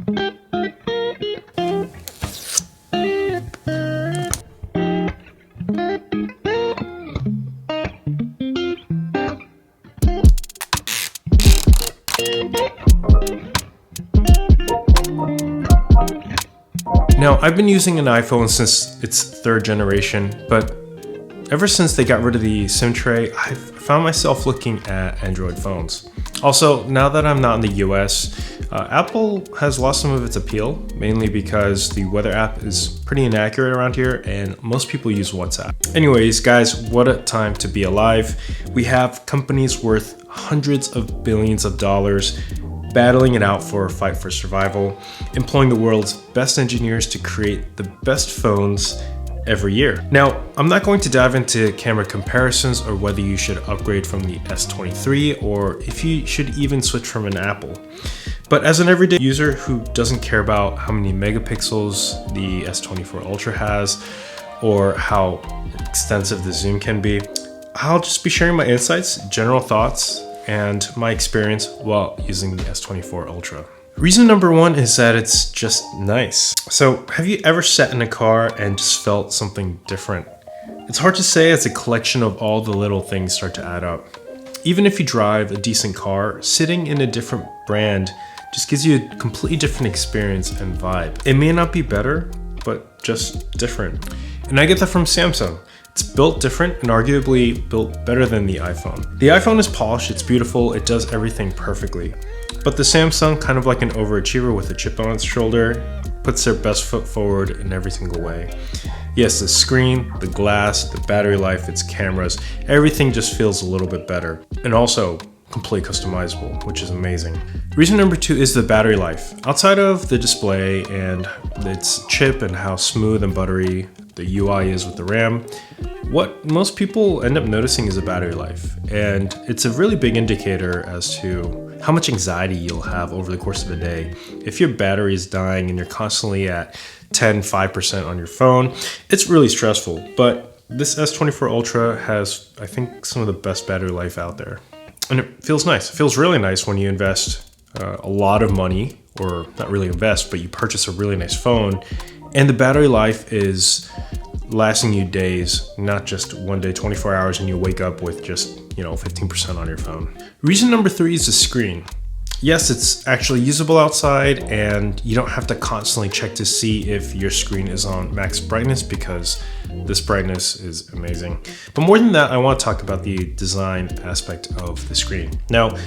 Now, I've been using an iPhone since its third generation, but ever since they got rid of the SIM tray, I've found myself looking at Android phones. Also, now that I'm not in the US, Apple has lost some of its appeal, mainly because the weather app is pretty inaccurate around here and most people use WhatsApp. Anyways, guys, what a time to be alive. We have companies worth hundreds of billions of dollars battling it out for a fight for survival, employing the world's best engineers to create the best phones every year. Now, I'm not going to dive into camera comparisons or whether you should upgrade from the S23 or if you should even switch from an Apple. But as an everyday user who doesn't care about how many megapixels the S24 Ultra has or how extensive the zoom can be, I'll just be sharing my insights, general thoughts, and my experience while using the S24 Ultra. Reason number one is that it's just nice. So have you ever sat in a car and just felt something different? It's hard to say as a collection of all the little things start to add up. Even if you drive a decent car, sitting in a different brand just gives you a completely different experience and vibe. It may not be better, but just different. And I get that from Samsung. It's built different and arguably built better than the iPhone. The iPhone is polished, it's beautiful, it does everything perfectly. But the Samsung, kind of like an overachiever with a chip on its shoulder, puts their best foot forward in every single way. Yes, the screen, the glass, the battery life, its cameras, everything just feels a little bit better. And also completely customizable, which is amazing. Reason number two is the battery life. Outside of the display and its chip and how smooth and buttery the UI is with the RAM, what most people end up noticing is the battery life. And it's a really big indicator as to how much anxiety you'll have over the course of a day. If your battery is dying and you're constantly at 5% on your phone, it's really stressful. But this S24 Ultra has, I think, some of the best battery life out there. And it feels nice. It feels really nice when you invest a lot of money, or not really invest, but you purchase a really nice phone, and the battery life is lasting you days, not just one day, 24 hours, and you wake up with just, 15% on your phone. Reason number three is the screen. Yes, it's actually usable outside and you don't have to constantly check to see if your screen is on max brightness because this brightness is amazing. But more than that, I want to talk about the design aspect of the screen. Now,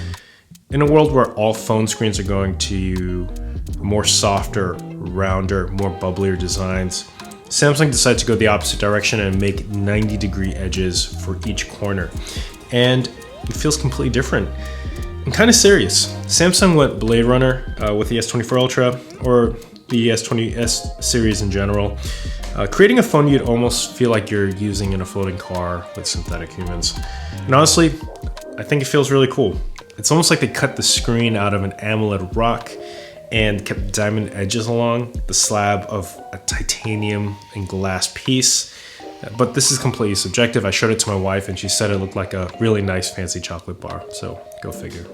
in a world where all phone screens are going to more softer, rounder, more bubblier designs, Samsung decided to go the opposite direction and make 90-degree edges for each corner. And it feels completely different. I'm kind of serious. Samsung went Blade Runner with the S24 Ultra, or the S20s series in general, creating a phone you'd almost feel like you're using in a floating car with synthetic humans. And honestly, I think it feels really cool. It's almost like they cut the screen out of an AMOLED rock and kept diamond edges along the slab of a titanium and glass piece. But this is completely subjective. I showed it to my wife and she said it looked like a really nice fancy chocolate bar, so go figure.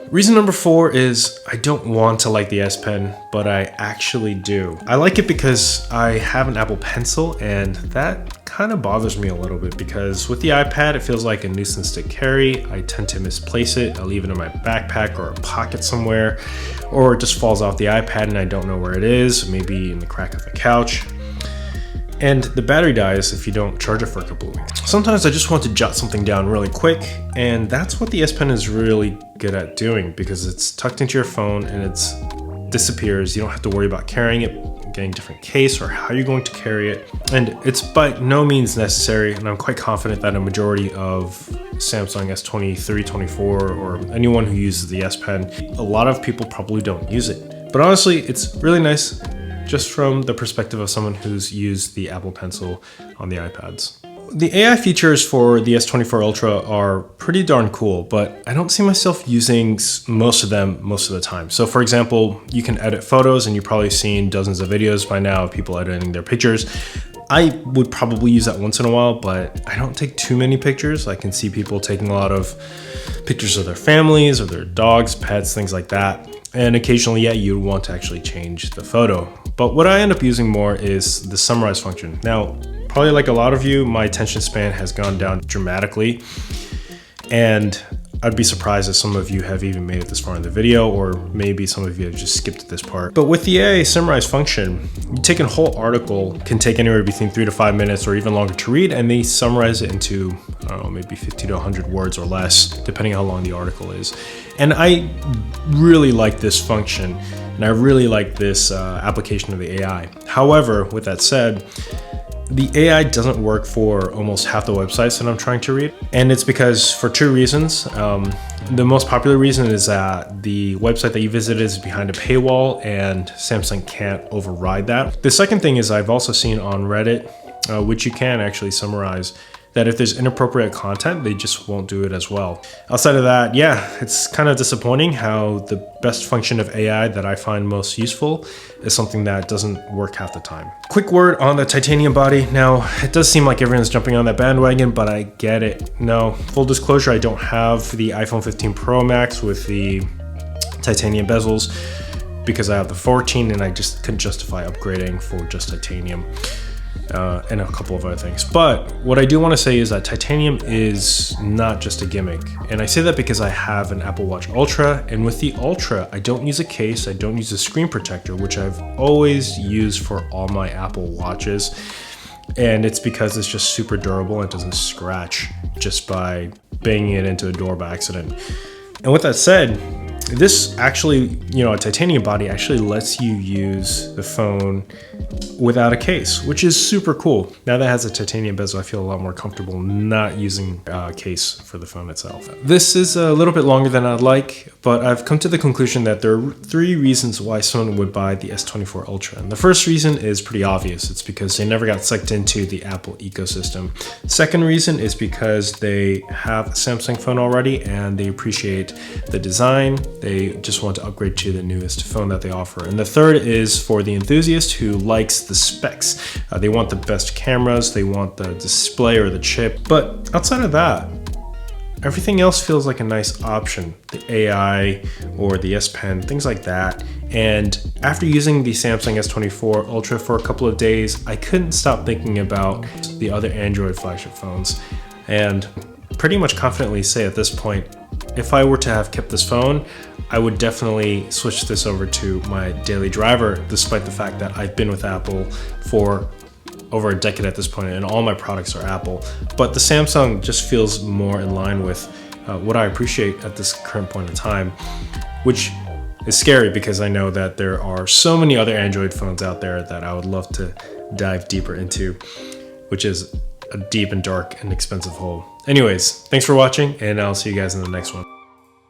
Reason number four is I don't want to like the S Pen, but I actually do. I like it because I have an Apple Pencil and that kind of bothers me a little bit because with the iPad, it feels like a nuisance to carry. I tend to misplace it. I leave it in my backpack or a pocket somewhere, or it just falls off the iPad and I don't know where it is, maybe in the crack of the couch. And the battery dies if you don't charge it for a couple of weeks. Sometimes I just want to jot something down really quick, and that's what the S Pen is really good at doing because it's tucked into your phone and it disappears. You don't have to worry about carrying it, getting a different case, or how you're going to carry it. And it's by no means necessary, and I'm quite confident that a majority of Samsung S23, 24, or anyone who uses the S Pen, a lot of people probably don't use it. But honestly, it's really nice, just from the perspective of someone who's used the Apple Pencil on the iPads. The AI features for the S24 Ultra are pretty darn cool, but I don't see myself using most of them most of the time. So for example, you can edit photos, and you've probably seen dozens of videos by now of people editing their pictures. I would probably use that once in a while, but I don't take too many pictures. I can see people taking a lot of pictures of their families or their dogs, pets, things like that. And occasionally, yeah, you'd want to actually change the photo. But what I end up using more is the summarize function. Now, probably like a lot of you, my attention span has gone down dramatically. And I'd be surprised if some of you have even made it this far in the video, or maybe some of you have just skipped this part. But with the AI summarize function, you take a whole article, can take anywhere between 3 to 5 minutes or even longer to read, and they summarize it into, I don't know, maybe 50 to 100 words or less, depending how long the article is. And I really like this function, and I really like this application of the AI. However, with that said, the AI doesn't work for almost half the websites that I'm trying to read. And it's because for 2 reasons. The most popular reason is that the website that you visit is behind a paywall and Samsung can't override that. The second thing is I've also seen on Reddit, which you can actually summarize, that if there's inappropriate content, they just won't do it as well. Outside of that, yeah, it's kind of disappointing how the best function of AI that I find most useful is something that doesn't work half the time. Quick word on the titanium body. Now, it does seem like everyone's jumping on that bandwagon, but I get it. No, full disclosure, I don't have the iPhone 15 Pro Max with the titanium bezels because I have the 14 and I just couldn't justify upgrading for just titanium. And a couple of other things. But what I do want to say is that titanium is not just a gimmick. And I say that because I have an Apple Watch Ultra, and with the Ultra, I don't use a case, I don't use a screen protector, which I've always used for all my Apple Watches. And it's because it's just super durable and it doesn't scratch just by banging it into a door by accident. And with that said, this actually, a titanium body actually lets you use the phone without a case, which is super cool. Now that it has a titanium bezel, I feel a lot more comfortable not using a case for the phone itself. This is a little bit longer than I'd like, but I've come to the conclusion that there are 3 reasons why someone would buy the S24 Ultra. And the first reason is pretty obvious. It's because they never got sucked into the Apple ecosystem. Second reason is because they have a Samsung phone already and they appreciate the design. They just want to upgrade to the newest phone that they offer. And the third is for the enthusiast who likes the specs. They want the best cameras, they want the display or the chip. But outside of that, everything else feels like a nice option. The AI or the S Pen, things like that. And after using the Samsung S24 Ultra for a couple of days, I couldn't stop thinking about the other Android flagship phones. And pretty much confidently say at this point, if I were to have kept this phone, I would definitely switch this over to my daily driver, despite the fact that I've been with Apple for over a decade at this point and all my products are Apple. But the Samsung just feels more in line with what I appreciate at this current point in time, which is scary because I know that there are so many other Android phones out there that I would love to dive deeper into, which is a deep and dark and expensive hole. Anyways, thanks for watching, and I'll see you guys in the next one.